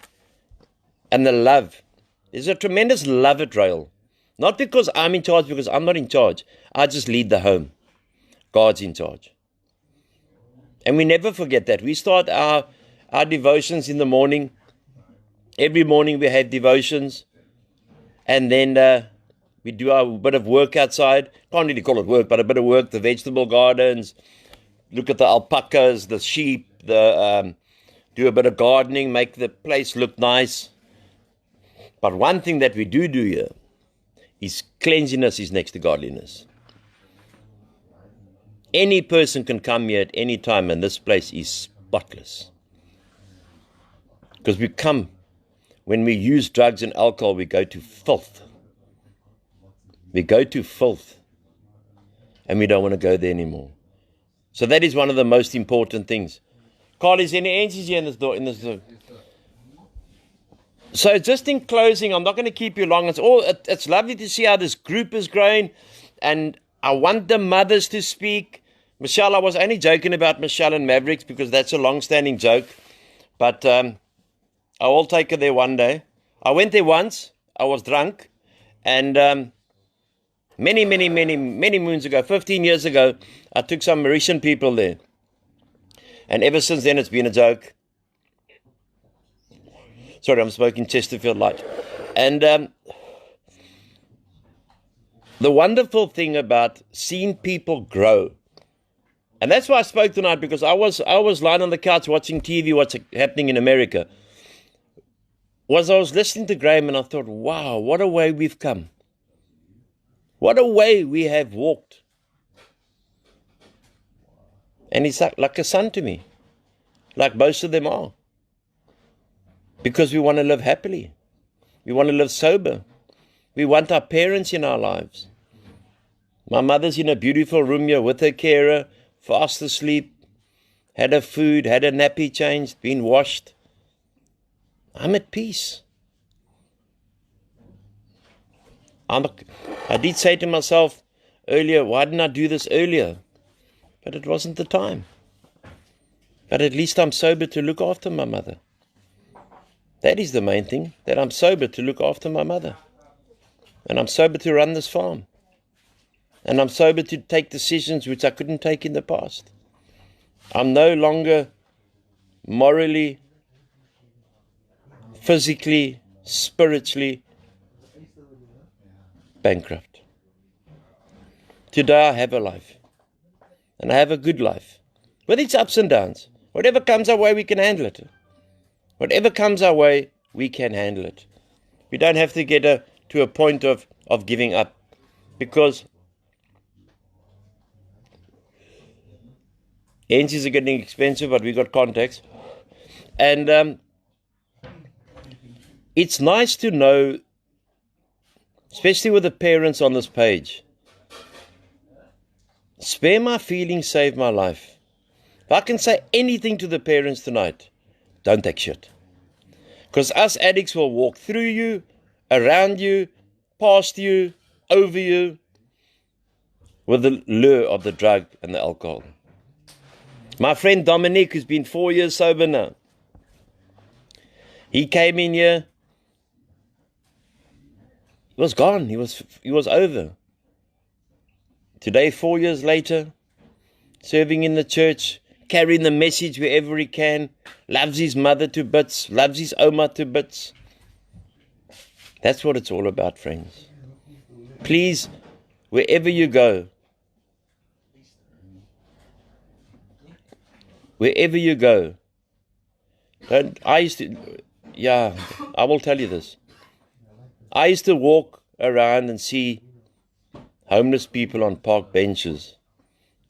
and the love. There's a tremendous love at RAEL. Not because I'm in charge, because I'm not in charge. I just lead the home. God's in charge. And we never forget that. We start our devotions in the morning. Every morning we have devotions. And then we do our bit of work outside. Can't really call it work, but a bit of work. The vegetable gardens. Look at the alpacas, the sheep. Do a bit of gardening. Make the place look nice. But one thing that we do here is cleanliness is next to godliness. Any person can come here at any time and this place is spotless. Because when we use drugs and alcohol, we go to filth. We go to filth. And we don't want to go there anymore. So that is one of the most important things. Carl, is there any answers here in this door? So just in closing, I'm not going to keep you long. It's lovely to see how this group is growing. And I want the mothers to speak. Michelle, I was only joking about Michelle and Mavericks because that's a long-standing joke. But I will take her there one day. I went there once. I was drunk. And many moons ago, 15 years ago, I took some Mauritian people there. And ever since then, it's been a joke. Sorry, I'm smoking Chesterfield Light. And the wonderful thing about seeing people grow, and that's why I spoke tonight, because I was lying on the couch watching TV, what's happening in America, I was listening to Graeme and I thought, wow, what a way we've come. What a way we have walked. And he's like a son to me, like most of them are. Because we want to live happily. We want to live sober. We want our parents in our lives. My mother's in a beautiful room here with her carer, fast asleep, had her food, had her nappy changed, been washed. I'm at peace. I did say to myself earlier, why didn't I do this earlier? But it wasn't the time. But at least I'm sober to look after my mother. That is the main thing, that I'm sober to look after my mother. And I'm sober to run this farm. And I'm sober to take decisions which I couldn't take in the past. I'm no longer morally, physically, spiritually bankrupt. Today I have a life. And I have a good life. With its ups and downs. Whatever comes our way, we can handle it. Whatever comes our way, we can handle it. We don't have to get to a point of giving up. Because NCs are getting expensive, but we got contacts. And it's nice to know, especially with the parents on this page, spare my feelings, save my life. If I can say anything to the parents tonight, don't take shit. Because us addicts will walk through you, around you, past you, over you, with the lure of the drug and the alcohol. My friend Dominic, who's been 4 years sober now, he came in here. He was gone. He was over. Today, 4 years later, serving in the church, carrying the message wherever he can, loves his mother to bits, loves his Oma to bits. That's what it's all about, friends. Please, wherever you go, I will tell you this. I used to walk around and see homeless people on park benches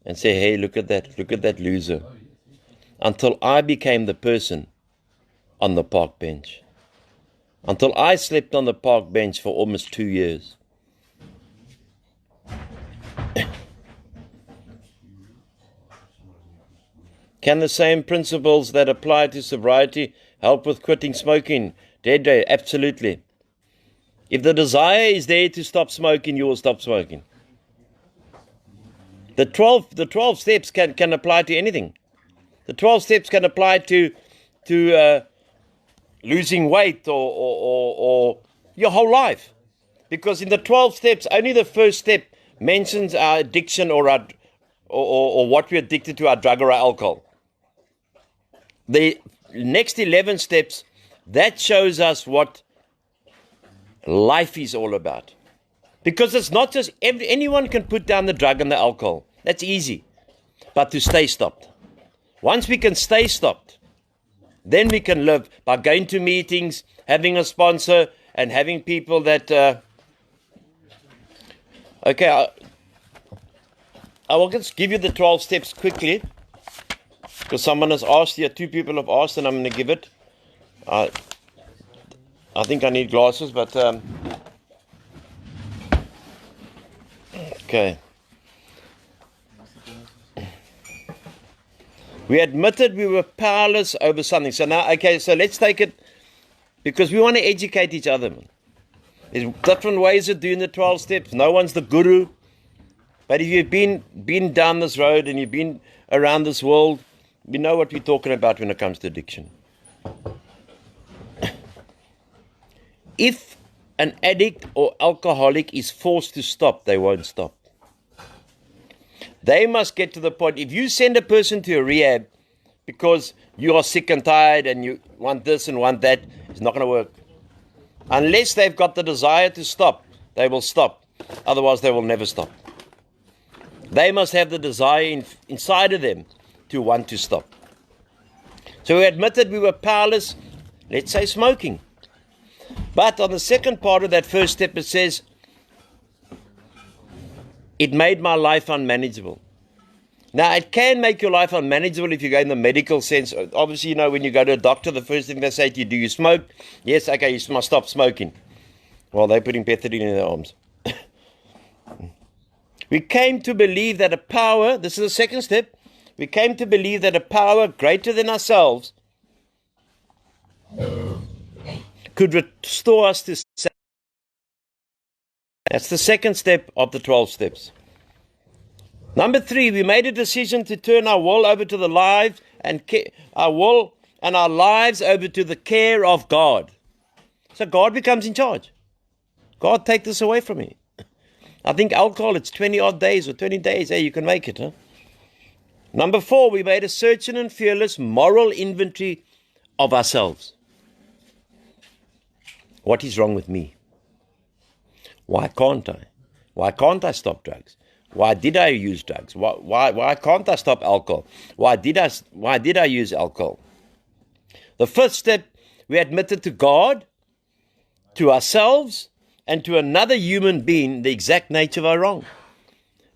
and say, hey, look at that loser. Until I became the person on the park bench. Until I slept on the park bench for almost 2 years. Can the same principles that apply to sobriety help with quitting smoking? Dead day, absolutely. If the desire is there to stop smoking, you will stop smoking. The 12 steps can apply to anything. The 12 steps can apply to losing weight or your whole life. Because in the 12 steps, only the first step mentions our addiction or what we're addicted to, our drug or our alcohol. The next 11 steps, that shows us what life is all about. Because it's not just anyone can put down the drug and the alcohol. That's easy. But to stay stopped. Once we can stay stopped, then we can live by going to meetings, having a sponsor, and having people that... I will just give you the 12 steps quickly. Because someone has asked here, 2 people have asked, and I'm going to give it. I think I need glasses, but... Okay. We admitted we were powerless over something. So now, so let's take it, because we want to educate each other. There's different ways of doing the 12 steps. No one's the guru. But if you've been down this road and you've been around this world, you know what we're talking about when it comes to addiction. If an addict or alcoholic is forced to stop, they won't stop. They must get to the point. If you send a person to a rehab because you are sick and tired and you want this and want that, it's not going to work. Unless they've got the desire to stop, they will stop. Otherwise, they will never stop. They must have the desire inside of them to want to stop. So we admitted we were powerless, let's say smoking. But on the second part of that first step, it says, it made my life unmanageable. Now, it can make your life unmanageable if you go in the medical sense. Obviously, when you go to a doctor, the first thing they say to you, do you smoke? Yes, okay, you must stop smoking. Well, they're putting pethidine in their arms. We came to believe that a power, this is the second step, we came to believe that a power greater than ourselves could restore us to sanity. That's the second step of the 12 steps. Number 3, we made a decision to turn our will over to the lives and our will and our lives over to the care of God. So God becomes in charge. God, take this away from me. I think alcohol, it's 20 odd days or 20 days. Hey, you can make it, huh? Number 4, we made a searching and fearless moral inventory of ourselves. What is wrong with me? Why can't I? Why can't I stop drugs? Why did I use drugs? Why can't I stop alcohol? Why did I use alcohol? The first step, we admitted to God, to ourselves, and to another human being the exact nature of our wrong.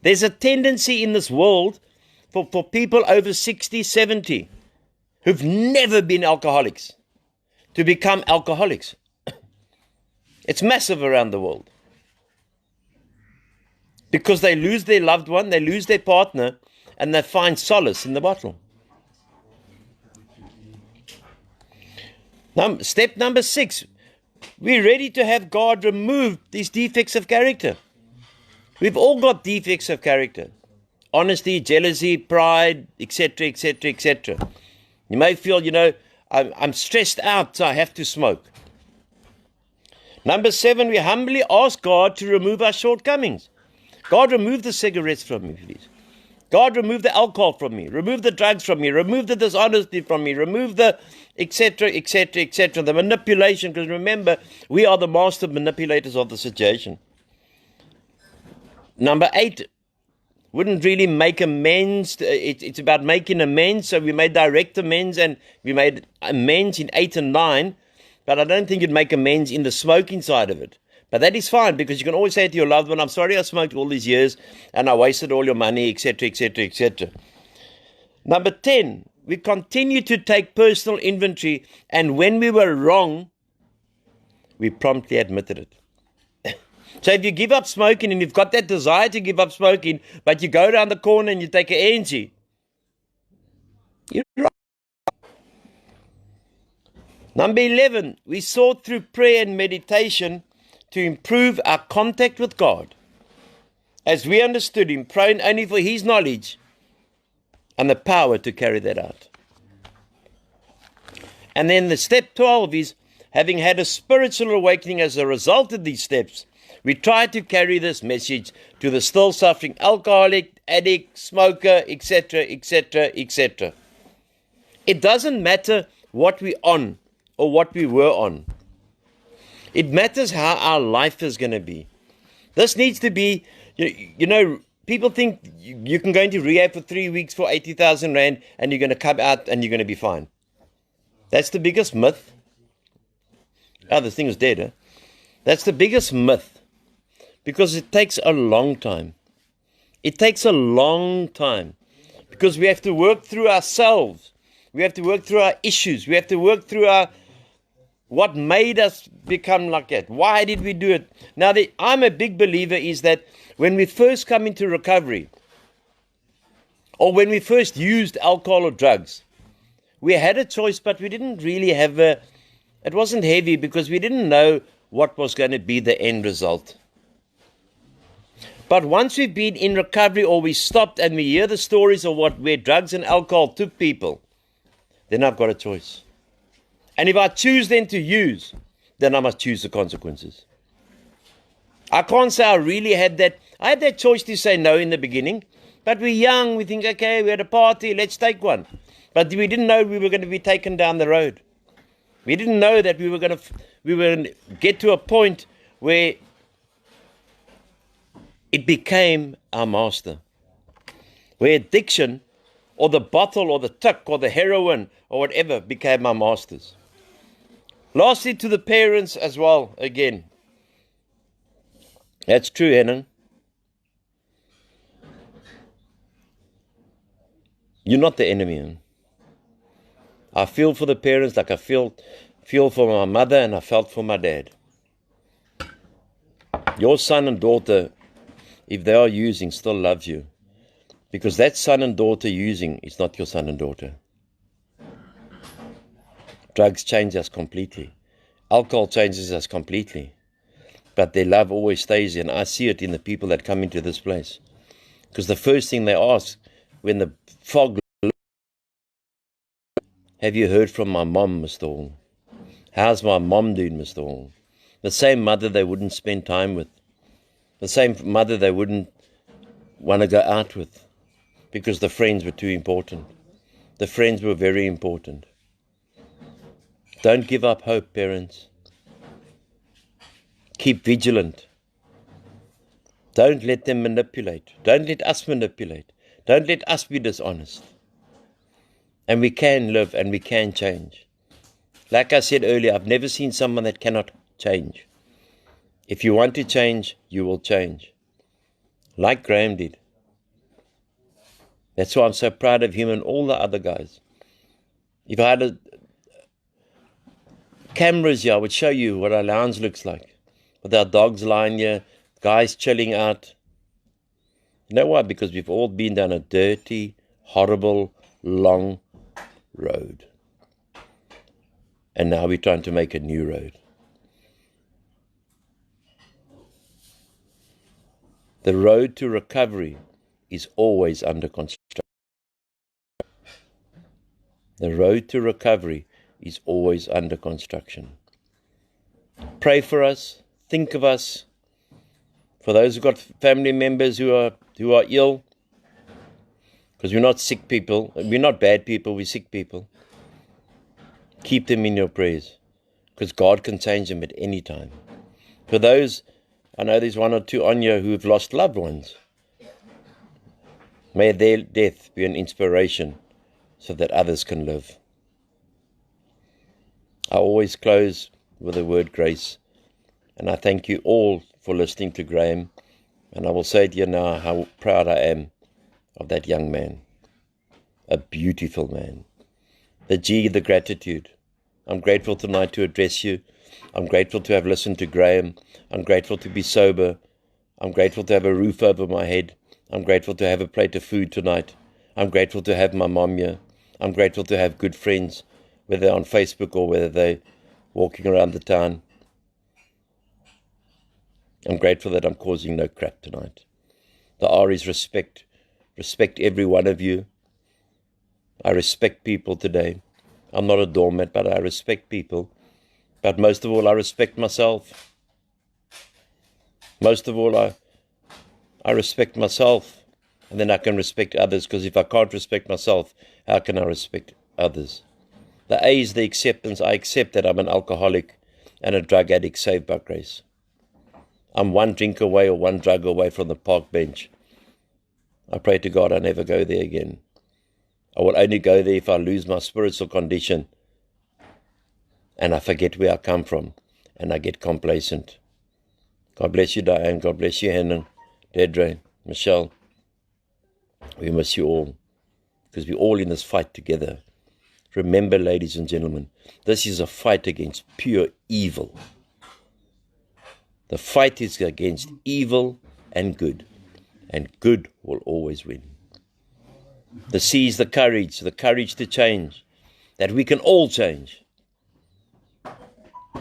There's a tendency in this world for people over 60, 70 who've never been alcoholics to become alcoholics. It's massive around the world. Because they lose their loved one, they lose their partner, and they find solace in the bottle. Step number 6, we're ready to have God remove these defects of character. We've all got defects of character. Honesty, jealousy, pride, etc., etc., etc. You may feel, I'm stressed out, so I have to smoke. Number 7, we humbly ask God to remove our shortcomings. God, remove the cigarettes from me, please. God, remove the alcohol from me. Remove the drugs from me. Remove the dishonesty from me. Remove the etc., etc., etc., the manipulation. Because remember, we are the master manipulators of the situation. Number 8, wouldn't really make amends. It's about making amends. So we made direct amends and we made amends in 8 and 9. But I don't think you'd make amends in the smoking side of it. But that is fine, because you can always say to your loved one, I'm sorry I smoked all these years and I wasted all your money, etc., etc., etc. Number 10, we continue to take personal inventory, and when we were wrong, we promptly admitted it. So if you give up smoking and you've got that desire to give up smoking, but you go around the corner and you take an ANC, you're right. Number 11, we sought through prayer and meditation to improve our contact with God, as we understood Him, praying only for His knowledge and the power to carry that out. And then the step 12 is, having had a spiritual awakening as a result of these steps, we try to carry this message to the still suffering alcoholic, addict, smoker, etc., etc., etc. It doesn't matter what we're on or what we were on. It matters how our life is going to be. This needs to be, people think you can go into rehab for 3 weeks for 80,000 Rand and you're going to come out and you're going to be fine. That's the biggest myth. Oh, this thing is dead, huh? That's the biggest myth, because it takes a long time. It takes a long time because we have to work through ourselves. We have to work through our issues. We have to work through what made us become like that. Why did we do it? Now, I'm a big believer is that when we first come into recovery, or when we first used alcohol or drugs, we had a choice, but we didn't really have it wasn't heavy, because we didn't know what was going to be the end result. But once we've been in recovery, or we stopped and we hear the stories of where drugs and alcohol took people, then I've got a choice. And if I choose then to use, then I must choose the consequences. I can't say I really had that. I had that choice to say no in the beginning, but we're young. We think, okay, we had a party, let's take one. But we didn't know we were going to be taken down the road. We didn't know that we were going to get to a point where it became our master. Where addiction, or the bottle, or the tuck, or the heroin, or whatever, became our masters. Lastly, to the parents as well, again. That's true, Hennon. You're not the enemy, Hennon. I feel for the parents like I feel for my mother and I felt for my dad. Your son and daughter, if they are using, still loves you. Because that son and daughter using is not your son and daughter. Drugs change us completely. Alcohol changes us completely. But their love always stays there. And I see it in the people that come into this place. Because the first thing they ask when the fog, have you heard from my mom, Mr. Hall? How's my mom doing, Mr. Hall? The same mother they wouldn't spend time with. The same mother they wouldn't want to go out with. Because the friends were too important. The friends were very important. Don't give up hope, parents. Keep vigilant. Don't let them manipulate. Don't let us manipulate. Don't let us be dishonest. And we can live and we can change. Like I said earlier, I've never seen someone that cannot change. If you want to change, you will change. Like Graeme did. That's why I'm so proud of him and all the other guys. If I had cameras here, I would show you what our lounge looks like. With our dogs lying here, guys chilling out. You know why? Because we've all been down a dirty, horrible, long road. And now we're trying to make a new road. The road to recovery is always under construction. The road to recovery is always under construction. Pray for us. Think of us. For those who've got family members who are ill, because we're not sick people. We're not bad people. We're sick people. Keep them in your prayers, because God can change them at any time. For those, I know there's one or two on here who have lost loved ones. May their death be an inspiration so that others can live. I always close with the word grace. And I thank you all for listening to Graeme. And I will say to you now how proud I am of that young man. A beautiful man. The gratitude. I'm grateful tonight to address you. I'm grateful to have listened to Graeme. I'm grateful to be sober. I'm grateful to have a roof over my head. I'm grateful to have a plate of food tonight. I'm grateful to have my mom here. I'm grateful to have good friends, whether they're on Facebook or whether they're walking around the town. I'm grateful that I'm causing no crap tonight. The R is respect. Respect every one of you. I respect people today. I'm not a doormat, but I respect people. But most of all, I respect myself. Most of all, I respect myself. And then I can respect others, because if I can't respect myself, how can I respect others? The A is the acceptance. I accept that I'm an alcoholic and a drug addict saved by grace. I'm one drink away or one drug away from the park bench. I pray to God I never go there again. I will only go there if I lose my spiritual condition and I forget where I come from and I get complacent. God bless you, Diane. God bless you, Hannah, Dedre, Michelle. We miss you all, because we're all in this fight together. Remember, ladies and gentlemen, this is a fight against pure evil. The fight is against evil and good will always win. The C is the courage to change, that we can all change.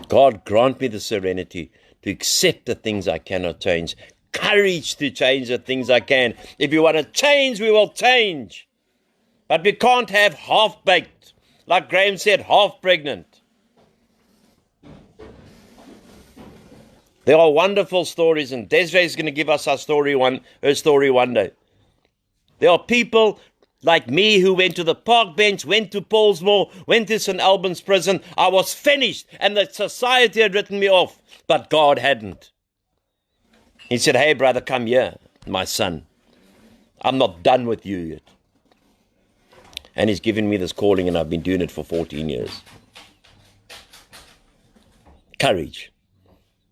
God grant me the serenity to accept the things I cannot change, courage to change the things I can. If you want to change, we will change. But we can't have half-baked, like Graeme said, half-pregnant. There are wonderful stories, and Desiree is going to give us her story one day. There are people like me who went to the park bench, went to Paulsmoor, went to St. Albans prison. I was finished, and the society had written me off, but God hadn't. He said, hey, brother, come here, my son. I'm not done with you yet. And he's given me this calling, and I've been doing it for 14 years. Courage.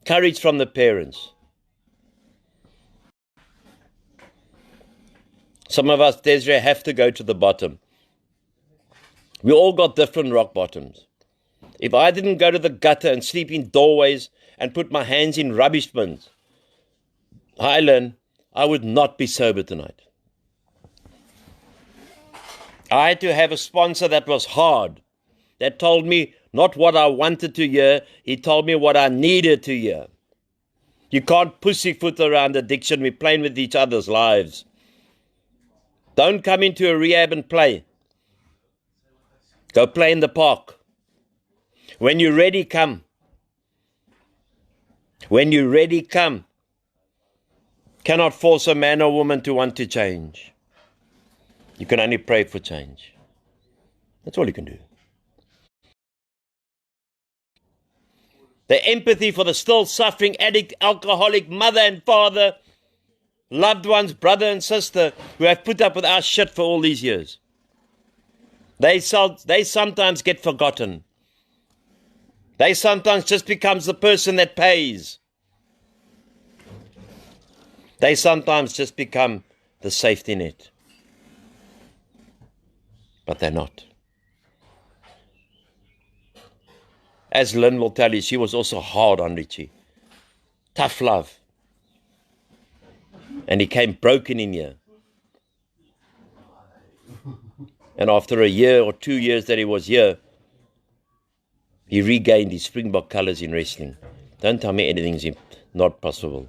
Courage from the parents. Some of us, Desiree, have to go to the bottom. We all got different rock bottoms. If I didn't go to the gutter and sleep in doorways and put my hands in rubbish bins, Highland, I would not be sober tonight. I had to have a sponsor that was hard, that told me not what I wanted to hear, he told me what I needed to hear. You can't pussyfoot around addiction. We're playing with each other's lives. Don't come into a rehab and play. Go play in the park. When you're ready, come. When you're ready, come. Cannot force a man or woman to want to change. You can only pray for change. That's all you can do. The empathy for the still suffering addict, alcoholic mother and father, loved ones, brother and sister, who have put up with our shit for all these years. They sometimes get forgotten. They sometimes just becomes the person that pays. They sometimes just become the safety net. But they're not. As Lynn will tell you, she was also hard on Richie. Tough love. And he came broken in here. And after a year or 2 years that he was here, he regained his Springbok colours in wrestling. Don't tell me anything's not possible.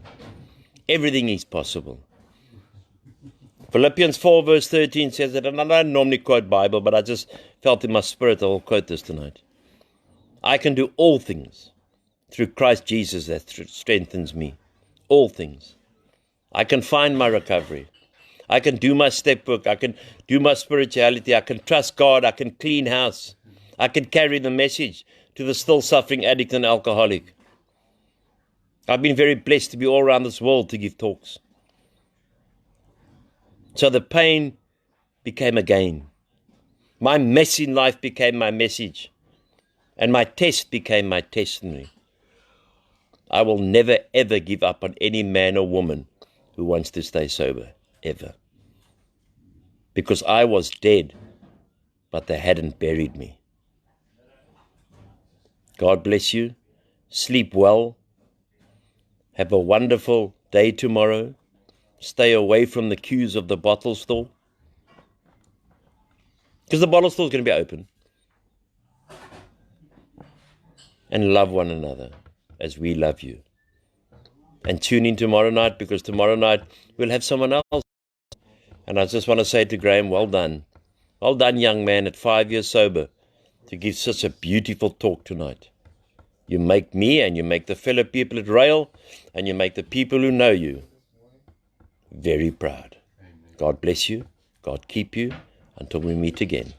Everything is possible. Philippians 4 verse 13 says that, and I don't normally quote Bible, but I just felt in my spirit I will quote this tonight. I can do all things through Christ Jesus that strengthens me. All things. I can find my recovery. I can do my step work. I can do my spirituality. I can trust God. I can clean house. I can carry the message to the still suffering addict and alcoholic. I've been very blessed to be all around this world to give talks. So the pain became a gain. My mess in life became my message. And my test became my testimony. I will never ever give up on any man or woman who wants to stay sober. Ever. Because I was dead, but they hadn't buried me. God bless you. Sleep well. Have a wonderful day tomorrow. Stay away from the queues of the bottle store. Because the bottle store is going to be open. And love one another as we love you. And tune in tomorrow night, because tomorrow night we'll have someone else. And I just want to say to Graeme, well done. Well done, young man, at 5 years sober, to give such a beautiful talk tonight. You make me, and you make the fellow people at RAEL, and you make the people who know you very proud. God bless you. God keep you until we meet again.